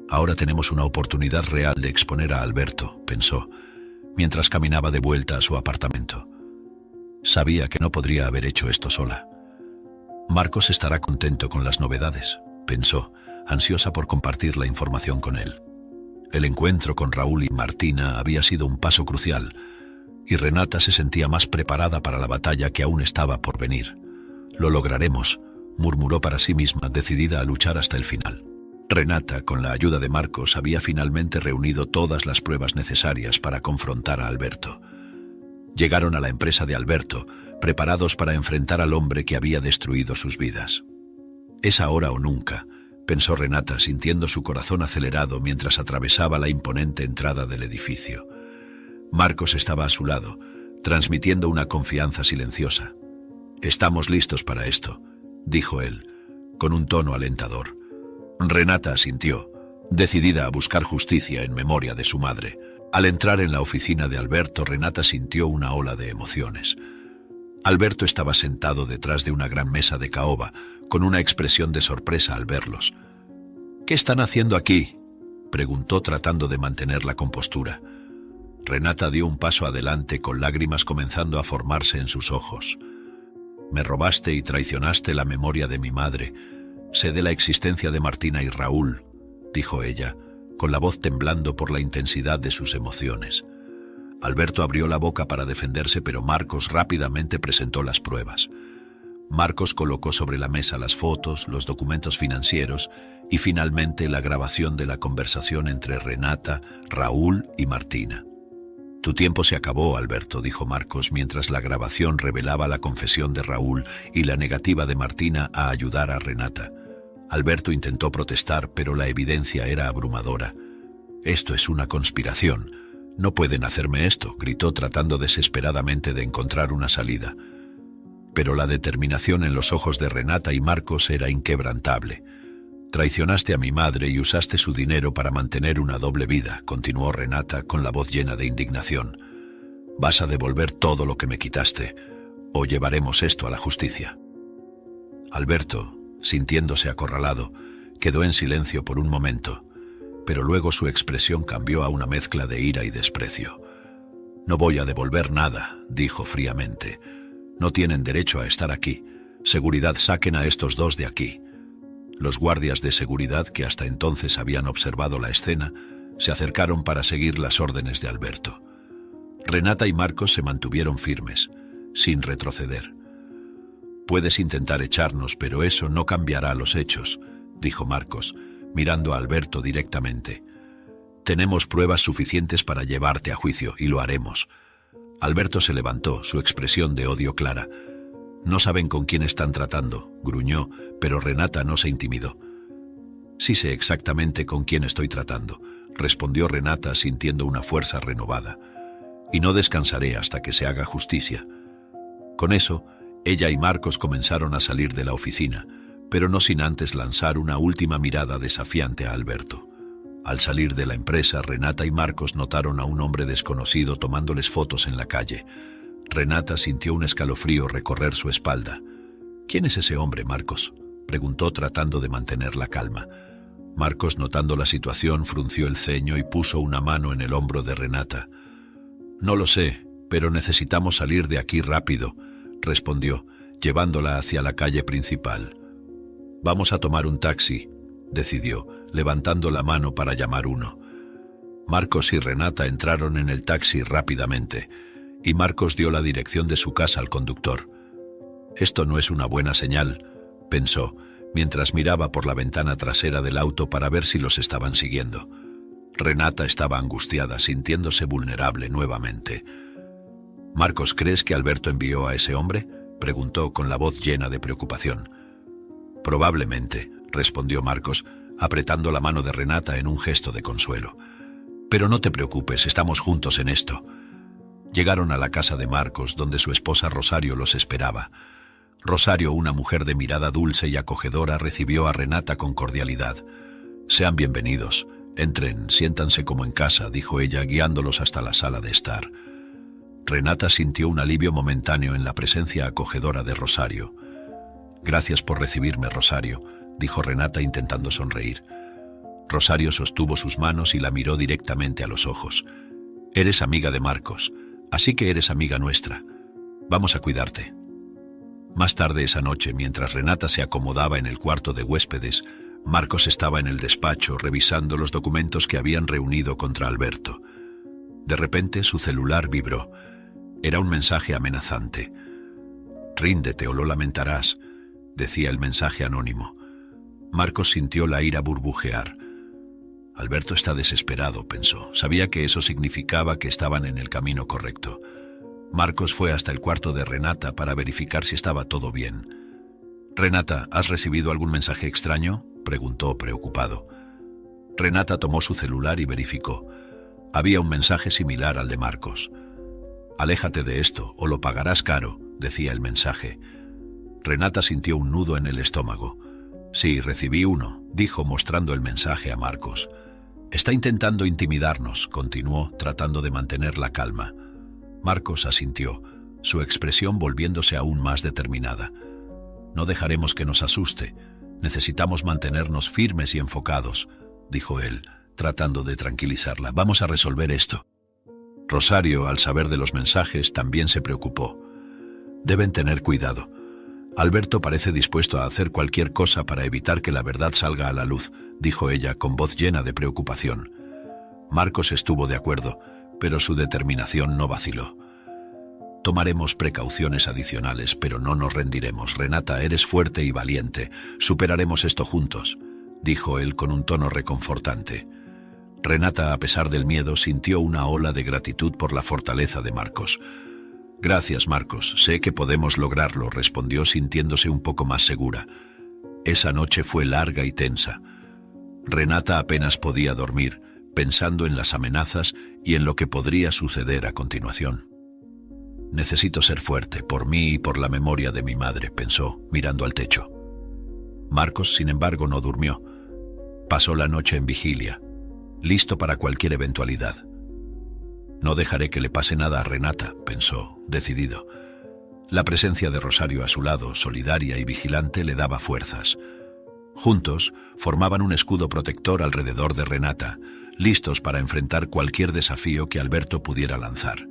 «Ahora tenemos una oportunidad real de exponer a Alberto», pensó, mientras caminaba de vuelta a su apartamento. Sabía que no podría haber hecho esto sola. «Marcos estará contento con las novedades», pensó, ansiosa por compartir la información con él. El encuentro con Raúl y Martina había sido un paso crucial, y Renata se sentía más preparada para la batalla que aún estaba por venir. «Lo lograremos», murmuró para sí misma, decidida a luchar hasta el final. Renata, con la ayuda de Marcos, había finalmente reunido todas las pruebas necesarias para confrontar a Alberto. Llegaron a la empresa de Alberto, preparados para enfrentar al hombre que había destruido sus vidas. «Es ahora o nunca», pensó Renata, sintiendo su corazón acelerado mientras atravesaba la imponente entrada del edificio. Marcos estaba a su lado, transmitiendo una confianza silenciosa. «Estamos listos para esto», dijo él, con un tono alentador. Renata asintió, decidida a buscar justicia en memoria de su madre. Al entrar en la oficina de Alberto, Renata sintió una ola de emociones. Alberto estaba sentado detrás de una gran mesa de caoba, con una expresión de sorpresa al verlos. «¿Qué están haciendo aquí?», preguntó tratando de mantener la compostura. Renata dio un paso adelante con lágrimas comenzando a formarse en sus ojos. Me robaste y traicionaste la memoria de mi madre. Sé de la existencia de Martina y Raúl, dijo ella, con la voz temblando por la intensidad de sus emociones. Alberto abrió la boca para defenderse, pero Marcos rápidamente presentó las pruebas. Marcos colocó sobre la mesa las fotos, los documentos financieros y finalmente la grabación de la conversación entre Renata, Raúl y Martina. Tu tiempo se acabó, Alberto, dijo Marcos mientras la grabación revelaba la confesión de Raúl y la negativa de Martina a ayudar a Renata. Alberto intentó protestar, pero la evidencia era abrumadora. Esto es una conspiración. No pueden hacerme esto, gritó tratando desesperadamente de encontrar una salida. Pero la determinación en los ojos de Renata y Marcos era inquebrantable. Traicionaste a mi madre y usaste su dinero para mantener una doble vida, continuó Renata con la voz llena de indignación. Vas a devolver todo lo que me quitaste, o llevaremos esto a la justicia. Alberto, sintiéndose acorralado, quedó en silencio por un momento, pero luego su expresión cambió a una mezcla de ira y desprecio. No voy a devolver nada, dijo fríamente. No tienen derecho a estar aquí. Seguridad, saquen a estos dos de aquí. Los guardias de seguridad, que hasta entonces habían observado la escena, se acercaron para seguir las órdenes de Alberto. Renata y Marcos se mantuvieron firmes, sin retroceder. Puedes intentar echarnos, pero eso no cambiará los hechos, dijo Marcos, mirando a Alberto directamente. Tenemos pruebas suficientes para llevarte a juicio y lo haremos. Alberto se levantó, su expresión de odio clara. No saben con quién están tratando, gruñó, pero Renata no se intimidó. Sí sé exactamente con quién estoy tratando, respondió Renata sintiendo una fuerza renovada. Y no descansaré hasta que se haga justicia. Con eso, ella y Marcos comenzaron a salir de la oficina, pero no sin antes lanzar una última mirada desafiante a Alberto. Al salir de la empresa, Renata y Marcos notaron a un hombre desconocido tomándoles fotos en la calle. Renata sintió un escalofrío recorrer su espalda. ¿Quién es ese hombre, Marcos?, preguntó tratando de mantener la calma. Marcos, notando la situación, frunció el ceño y puso una mano en el hombro de Renata. No lo sé, pero necesitamos salir de aquí rápido, respondió, llevándola hacia la calle principal. Vamos a tomar un taxi, decidió, levantando la mano para llamar uno. Marcos y Renata entraron en el taxi rápidamente, y Marcos dio la dirección de su casa al conductor. Esto no es una buena señal, pensó, mientras miraba por la ventana trasera del auto para ver si los estaban siguiendo. Renata estaba angustiada, sintiéndose vulnerable nuevamente. «Marcos, ¿crees que Alberto envió a ese hombre?», preguntó con la voz llena de preocupación. «Probablemente», respondió Marcos, apretando la mano de Renata en un gesto de consuelo. «Pero no te preocupes, estamos juntos en esto». Llegaron a la casa de Marcos, donde su esposa Rosario los esperaba. Rosario, una mujer de mirada dulce y acogedora, recibió a Renata con cordialidad. «Sean bienvenidos. Entren, siéntanse como en casa», dijo ella, guiándolos hasta la sala de estar. Renata sintió un alivio momentáneo en la presencia acogedora de Rosario. «Gracias por recibirme, Rosario», dijo Renata intentando sonreír. Rosario sostuvo sus manos y la miró directamente a los ojos. «Eres amiga de Marcos, así que eres amiga nuestra. Vamos a cuidarte». Más tarde esa noche, mientras Renata se acomodaba en el cuarto de huéspedes, Marcos estaba en el despacho revisando los documentos que habían reunido contra Alberto. De repente su celular vibró. Era un mensaje amenazante. «Ríndete o lo lamentarás», decía el mensaje anónimo. Marcos sintió la ira burbujear. Alberto está desesperado, pensó. Sabía que eso significaba que estaban en el camino correcto. Marcos fue hasta el cuarto de Renata para verificar si estaba todo bien. «Renata, ¿has recibido algún mensaje extraño?», preguntó preocupado. Renata tomó su celular y verificó. Había un mensaje similar al de Marcos. «Aléjate de esto o lo pagarás caro», decía el mensaje. Renata sintió un nudo en el estómago. «Sí, recibí uno», dijo mostrando el mensaje a Marcos. «Está intentando intimidarnos», continuó, tratando de mantener la calma. Marcos asintió, su expresión volviéndose aún más determinada. «No dejaremos que nos asuste. Necesitamos mantenernos firmes y enfocados», dijo él, tratando de tranquilizarla. Vamos a resolver esto. Rosario, al saber de los mensajes, también se preocupó. Deben tener cuidado. Alberto parece dispuesto a hacer cualquier cosa para evitar que la verdad salga a la luz, dijo ella con voz llena de preocupación. Marcos estuvo de acuerdo, pero su determinación no vaciló. Tomaremos precauciones adicionales, pero no nos rendiremos. Renata, eres fuerte y valiente. Superaremos esto juntos, dijo él con un tono reconfortante. Renata, a pesar del miedo, sintió una ola de gratitud por la fortaleza de Marcos. Gracias, Marcos. Sé que podemos lograrlo, respondió sintiéndose un poco más segura. Esa noche fue larga y tensa. Renata apenas podía dormir, pensando en las amenazas y en lo que podría suceder a continuación. Necesito ser fuerte, por mí y por la memoria de mi madre, pensó, mirando al techo. Marcos, sin embargo, no durmió. Pasó la noche en vigilia, listo para cualquier eventualidad. No dejaré que le pase nada a Renata, pensó, decidido. La presencia de Rosario a su lado, solidaria y vigilante, le daba fuerzas. Juntos, formaban un escudo protector alrededor de Renata, listos para enfrentar cualquier desafío que Alberto pudiera lanzar.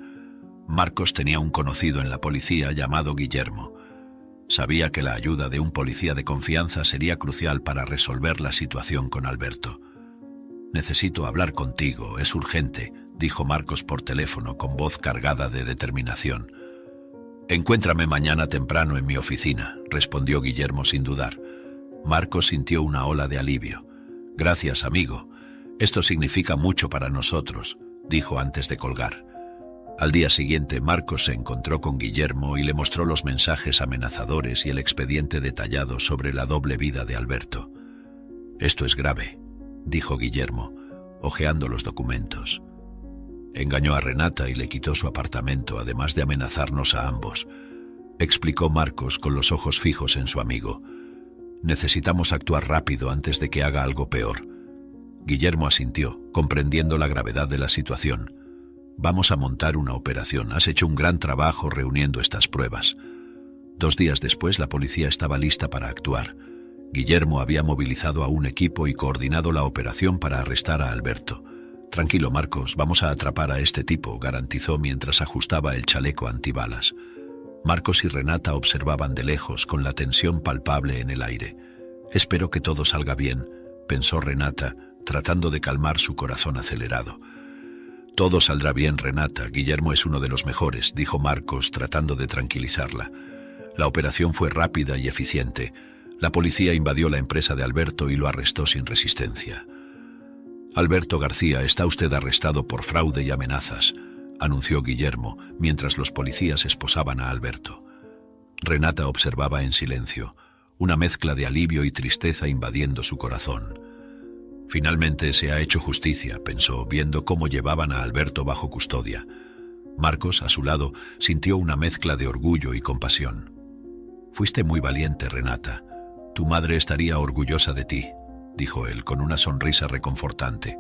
Marcos tenía un conocido en la policía llamado Guillermo. Sabía que la ayuda de un policía de confianza sería crucial para resolver la situación con Alberto. «Necesito hablar contigo, es urgente», dijo Marcos por teléfono con voz cargada de determinación. «Encuéntrame mañana temprano en mi oficina», respondió Guillermo sin dudar. Marcos sintió una ola de alivio. «Gracias, amigo. Esto significa mucho para nosotros», dijo antes de colgar. Al día siguiente, Marcos se encontró con Guillermo y le mostró los mensajes amenazadores y el expediente detallado sobre la doble vida de Alberto. «Esto es grave», dijo Guillermo, hojeando los documentos. «Engañó a Renata y le quitó su apartamento, además de amenazarnos a ambos», explicó Marcos con los ojos fijos en su amigo. «Necesitamos actuar rápido antes de que haga algo peor». Guillermo asintió, comprendiendo la gravedad de la situación. «Vamos a montar una operación. Has hecho un gran trabajo reuniendo estas pruebas». 2 días después, la policía estaba lista para actuar. Guillermo había movilizado a un equipo y coordinado la operación para arrestar a Alberto. «Tranquilo, Marcos, vamos a atrapar a este tipo», garantizó mientras ajustaba el chaleco antibalas. Marcos y Renata observaban de lejos, con la tensión palpable en el aire. «Espero que todo salga bien», pensó Renata, tratando de calmar su corazón acelerado. «Todo saldrá bien, Renata. Guillermo es uno de los mejores», dijo Marcos, tratando de tranquilizarla. La operación fue rápida y eficiente. La policía invadió la empresa de Alberto y lo arrestó sin resistencia. «Alberto García, está usted arrestado por fraude y amenazas», anunció Guillermo, mientras los policías esposaban a Alberto. Renata observaba en silencio, una mezcla de alivio y tristeza invadiendo su corazón. «Finalmente se ha hecho justicia», pensó, viendo cómo llevaban a Alberto bajo custodia. Marcos, a su lado, sintió una mezcla de orgullo y compasión. «Fuiste muy valiente, Renata. Tu madre estaría orgullosa de ti», dijo él con una sonrisa reconfortante.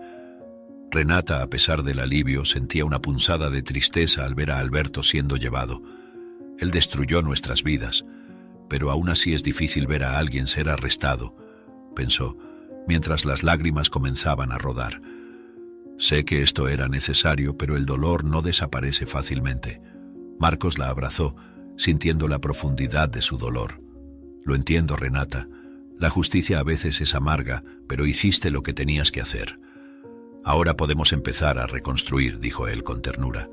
Renata, a pesar del alivio, sentía una punzada de tristeza al ver a Alberto siendo llevado. Él destruyó nuestras vidas, pero aún así es difícil ver a alguien ser arrestado, pensó, mientras las lágrimas comenzaban a rodar. «Sé que esto era necesario, pero el dolor no desaparece fácilmente». Marcos la abrazó, sintiendo la profundidad de su dolor. «Lo entiendo, Renata. La justicia a veces es amarga, pero hiciste lo que tenías que hacer. Ahora podemos empezar a reconstruir», dijo él con ternura.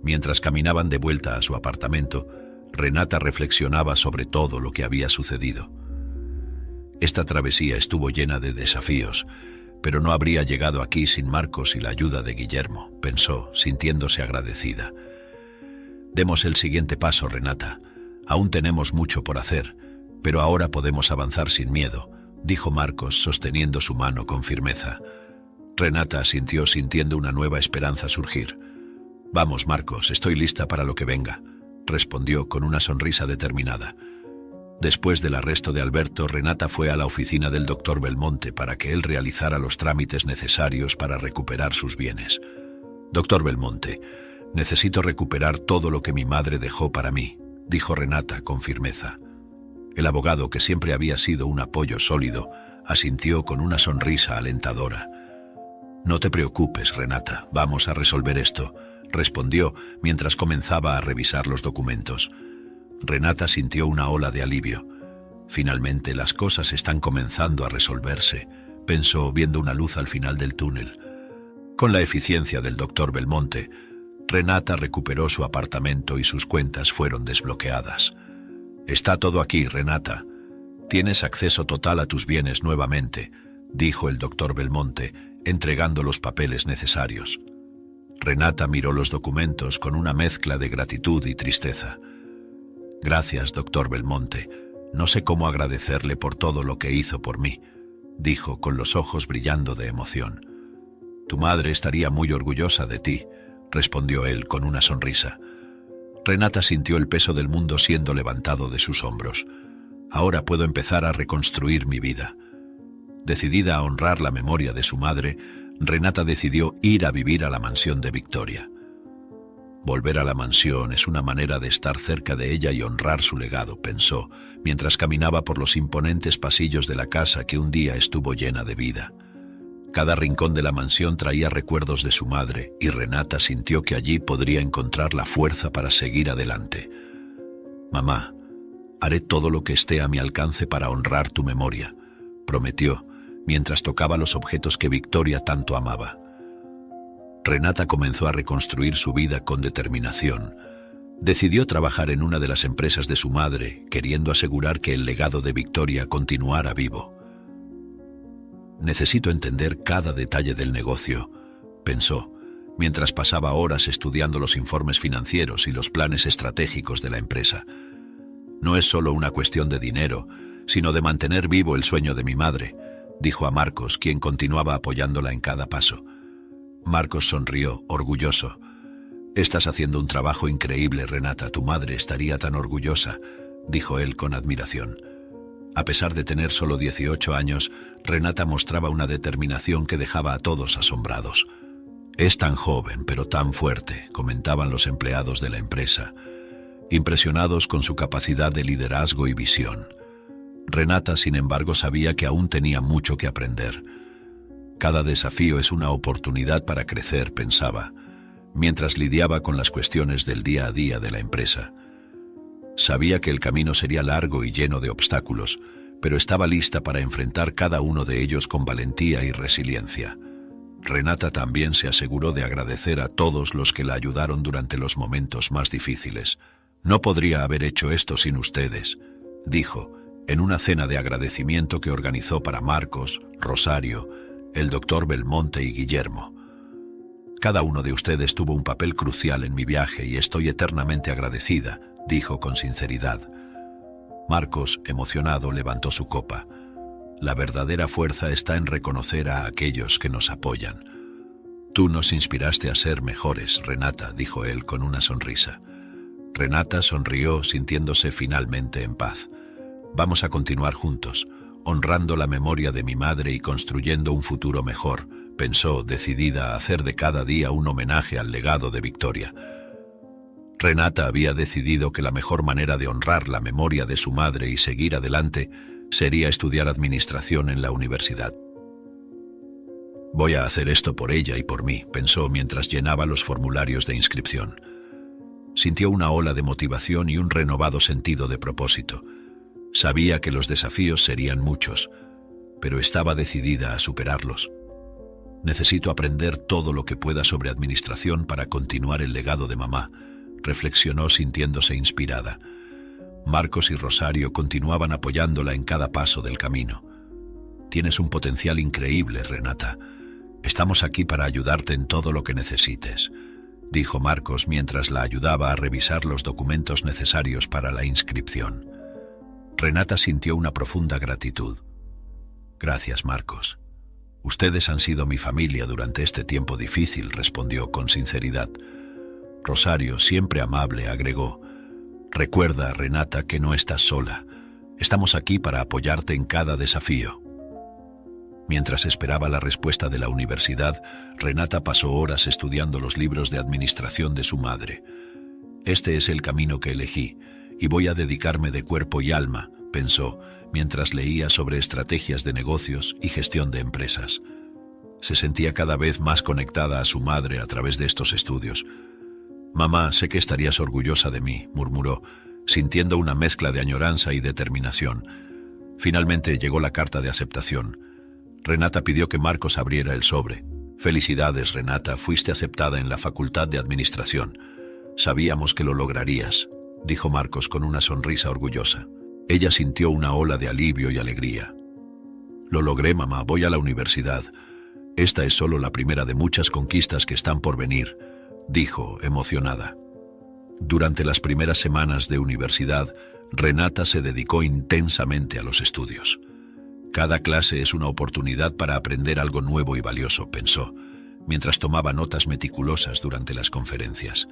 Mientras caminaban de vuelta a su apartamento, Renata reflexionaba sobre todo lo que había sucedido. Esta travesía estuvo llena de desafíos, pero no habría llegado aquí sin Marcos y la ayuda de Guillermo, pensó, sintiéndose agradecida. «Demos el siguiente paso, Renata. Aún tenemos mucho por hacer, pero ahora podemos avanzar sin miedo», dijo Marcos, sosteniendo su mano con firmeza. Renata asintió, sintiendo una nueva esperanza surgir. «Vamos, Marcos, estoy lista para lo que venga», respondió con una sonrisa determinada. Después del arresto de Alberto, Renata fue a la oficina del doctor Belmonte para que él realizara los trámites necesarios para recuperar sus bienes. «Doctor Belmonte, necesito recuperar todo lo que mi madre dejó para mí», dijo Renata con firmeza. El abogado, que siempre había sido un apoyo sólido, asintió con una sonrisa alentadora. No te preocupes, Renata, vamos a resolver esto, respondió mientras comenzaba a revisar los documentos. Renata sintió una ola de alivio. Finalmente las cosas están comenzando a resolverse, pensó viendo una luz al final del túnel. Con la eficiencia del doctor Belmonte, Renata recuperó su apartamento y sus cuentas fueron desbloqueadas. Está todo aquí, Renata. Tienes acceso total a tus bienes nuevamente, dijo el doctor Belmonte, entregando los papeles necesarios. Renata miró los documentos con una mezcla de gratitud y tristeza. Gracias, doctor Belmonte. No sé cómo agradecerle por todo lo que hizo por mí, dijo con los ojos brillando de emoción. Tu madre estaría muy orgullosa de ti, respondió él con una sonrisa. Renata sintió el peso del mundo siendo levantado de sus hombros. Ahora puedo empezar a reconstruir mi vida. Decidida a honrar la memoria de su madre, Renata decidió ir a vivir a la mansión de Victoria. Volver a la mansión es una manera de estar cerca de ella y honrar su legado, pensó, mientras caminaba por los imponentes pasillos de la casa que un día estuvo llena de vida. Cada rincón de la mansión traía recuerdos de su madre y Renata sintió que allí podría encontrar la fuerza para seguir adelante. Mamá, haré todo lo que esté a mi alcance para honrar tu memoria, prometió, mientras tocaba los objetos que Victoria tanto amaba. Renata comenzó a reconstruir su vida con determinación. Decidió trabajar en una de las empresas de su madre, queriendo asegurar que el legado de Victoria continuara vivo. Necesito entender cada detalle del negocio, pensó, mientras pasaba horas estudiando los informes financieros y los planes estratégicos de la empresa. No es solo una cuestión de dinero, sino de mantener vivo el sueño de mi madre, dijo a Marcos, quien continuaba apoyándola en cada paso. Marcos sonrió, orgulloso. Estás haciendo un trabajo increíble, Renata, tu madre estaría tan orgullosa, dijo él con admiración. A pesar de tener solo 18 años, Renata mostraba una determinación que dejaba a todos asombrados. Es tan joven, pero tan fuerte, comentaban los empleados de la empresa, impresionados con su capacidad de liderazgo y visión. Renata, sin embargo, sabía que aún tenía mucho que aprender. Cada desafío es una oportunidad para crecer, pensaba, mientras lidiaba con las cuestiones del día a día de la empresa. Sabía que el camino sería largo y lleno de obstáculos, pero estaba lista para enfrentar cada uno de ellos con valentía y resiliencia. Renata también se aseguró de agradecer a todos los que la ayudaron durante los momentos más difíciles. No podría haber hecho esto sin ustedes, dijo, en una cena de agradecimiento que organizó para Marcos, Rosario, el doctor Belmonte y Guillermo. Cada uno de ustedes tuvo un papel crucial en mi viaje y estoy eternamente agradecida, dijo con sinceridad. Marcos, emocionado, levantó su copa. La verdadera fuerza está en reconocer a aquellos que nos apoyan. Tú nos inspiraste a ser mejores, Renata, dijo él con una sonrisa. Renata sonrió, sintiéndose finalmente en paz. Vamos a continuar juntos, honrando la memoria de mi madre y construyendo un futuro mejor, pensó, decidida a hacer de cada día un homenaje al legado de Victoria. Renata había decidido que la mejor manera de honrar la memoria de su madre y seguir adelante sería estudiar administración en la universidad. Voy a hacer esto por ella y por mí, pensó mientras llenaba los formularios de inscripción. Sintió una ola de motivación y un renovado sentido de propósito. Sabía que los desafíos serían muchos, pero estaba decidida a superarlos. Necesito aprender todo lo que pueda sobre administración para continuar el legado de mamá, reflexionó sintiéndose inspirada. Marcos y Rosario continuaban apoyándola en cada paso del camino. Tienes un potencial increíble, Renata. Estamos aquí para ayudarte en todo lo que necesites, dijo Marcos mientras la ayudaba a revisar los documentos necesarios para la inscripción. Renata sintió una profunda gratitud. Gracias, Marcos. Ustedes han sido mi familia durante este tiempo difícil, respondió con sinceridad. Rosario, siempre amable, agregó. Recuerda, Renata, que no estás sola. Estamos aquí para apoyarte en cada desafío. Mientras esperaba la respuesta de la universidad, Renata pasó horas estudiando los libros de administración de su madre. Este es el camino que elegí, y voy a dedicarme de cuerpo y alma, pensó, mientras leía sobre estrategias de negocios y gestión de empresas. Se sentía cada vez más conectada a su madre a través de estos estudios. «Mamá, sé que estarías orgullosa de mí», murmuró, sintiendo una mezcla de añoranza y determinación. Finalmente llegó la carta de aceptación. Renata pidió que Marcos abriera el sobre. «Felicidades, Renata, fuiste aceptada en la Facultad de Administración. Sabíamos que lo lograrías», dijo Marcos con una sonrisa orgullosa. Ella sintió una ola de alivio y alegría. «Lo logré, mamá, voy a la universidad. Esta es solo la primera de muchas conquistas que están por venir», dijo, emocionada. Durante las primeras semanas de universidad, Renata se dedicó intensamente a los estudios. «Cada clase es una oportunidad para aprender algo nuevo y valioso», pensó, mientras tomaba notas meticulosas durante las conferencias.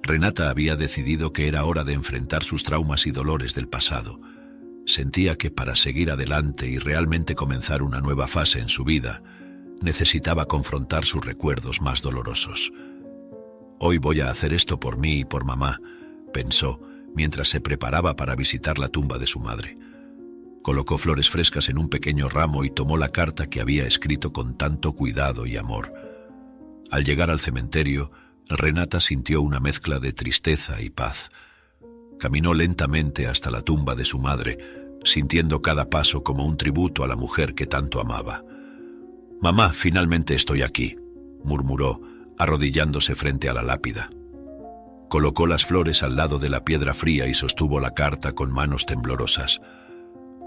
Renata había decidido que era hora de enfrentar sus traumas y dolores del pasado. Sentía que para seguir adelante y realmente comenzar una nueva fase en su vida, necesitaba confrontar sus recuerdos más dolorosos. «Hoy voy a hacer esto por mí y por mamá», pensó, mientras se preparaba para visitar la tumba de su madre. Colocó flores frescas en un pequeño ramo y tomó la carta que había escrito con tanto cuidado y amor. Al llegar al cementerio, Renata sintió una mezcla de tristeza y paz. Caminó lentamente hasta la tumba de su madre, sintiendo cada paso como un tributo a la mujer que tanto amaba. «Mamá, finalmente estoy aquí», murmuró, arrodillándose frente a la lápida. Colocó las flores al lado de la piedra fría y sostuvo la carta con manos temblorosas.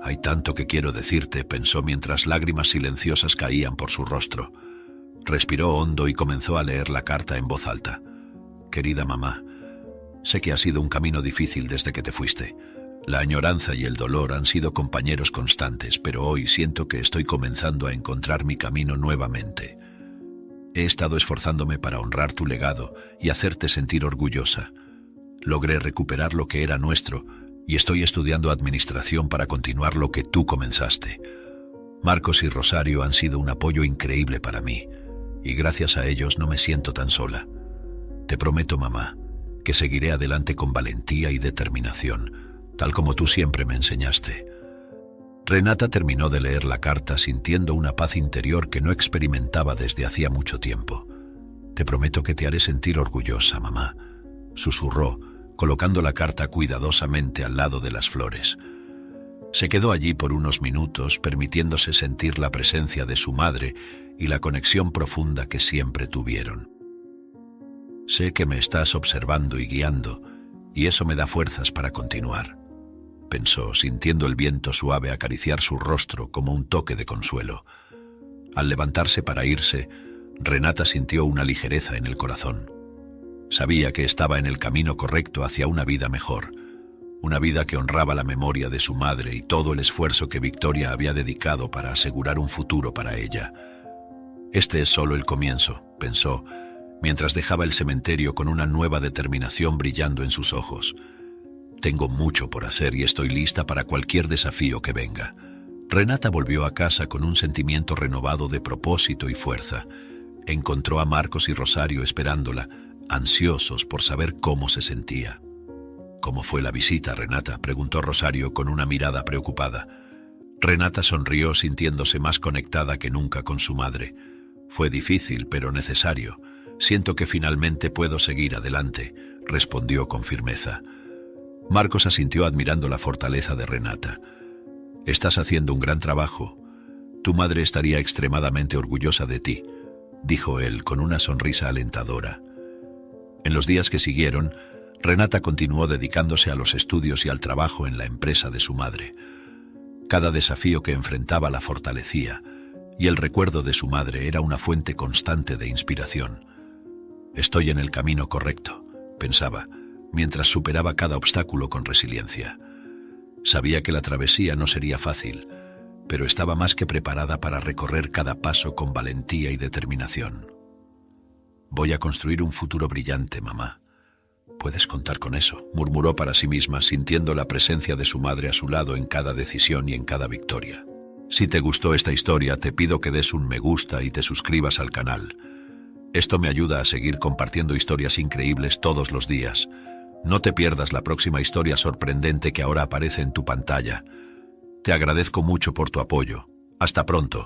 «Hay tanto que quiero decirte», pensó mientras lágrimas silenciosas caían por su rostro. Respiró hondo y comenzó a leer la carta en voz alta. «Querida mamá, sé que ha sido un camino difícil desde que te fuiste. La añoranza y el dolor han sido compañeros constantes, pero hoy siento que estoy comenzando a encontrar mi camino nuevamente. He estado esforzándome para honrar tu legado y hacerte sentir orgullosa. Logré recuperar lo que era nuestro y estoy estudiando administración para continuar lo que tú comenzaste. Marcos y Rosario han sido un apoyo increíble para mí, y gracias a ellos no me siento tan sola. Te prometo, mamá, que seguiré adelante con valentía y determinación, tal como tú siempre me enseñaste». Renata terminó de leer la carta sintiendo una paz interior que no experimentaba desde hacía mucho tiempo. «Te prometo que te haré sentir orgullosa, mamá», susurró, colocando la carta cuidadosamente al lado de las flores. Se quedó allí por unos minutos, permitiéndose sentir la presencia de su madre y la conexión profunda que siempre tuvieron. «Sé que me estás observando y guiando, y eso me da fuerzas para continuar», pensó, sintiendo el viento suave acariciar su rostro como un toque de consuelo. Al levantarse para irse, Renata sintió una ligereza en el corazón. Sabía que estaba en el camino correcto hacia una vida mejor, una vida que honraba la memoria de su madre y todo el esfuerzo que Victoria había dedicado para asegurar un futuro para ella. «Este es solo el comienzo», pensó, mientras dejaba el cementerio con una nueva determinación brillando en sus ojos. «Tengo mucho por hacer y estoy lista para cualquier desafío que venga». Renata volvió a casa con un sentimiento renovado de propósito y fuerza. Encontró a Marcos y Rosario esperándola, ansiosos por saber cómo se sentía. «¿Cómo fue la visita, Renata?», preguntó Rosario con una mirada preocupada. Renata sonrió sintiéndose más conectada que nunca con su madre. «Fue difícil, pero necesario. Siento que finalmente puedo seguir adelante», respondió con firmeza. Marcos asintió admirando la fortaleza de Renata. «Estás haciendo un gran trabajo. Tu madre estaría extremadamente orgullosa de ti», dijo él con una sonrisa alentadora. En los días que siguieron, Renata continuó dedicándose a los estudios y al trabajo en la empresa de su madre. Cada desafío que enfrentaba la fortalecía, y el recuerdo de su madre era una fuente constante de inspiración. «Estoy en el camino correcto», pensaba, mientras superaba cada obstáculo con resiliencia. Sabía que la travesía no sería fácil, pero estaba más que preparada para recorrer cada paso con valentía y determinación. «Voy a construir un futuro brillante, mamá. Puedes contar con eso», murmuró para sí misma, sintiendo la presencia de su madre a su lado en cada decisión y en cada victoria. Si te gustó esta historia, te pido que des un me gusta y te suscribas al canal. Esto me ayuda a seguir compartiendo historias increíbles todos los días. No te pierdas la próxima historia sorprendente que ahora aparece en tu pantalla. Te agradezco mucho por tu apoyo. Hasta pronto.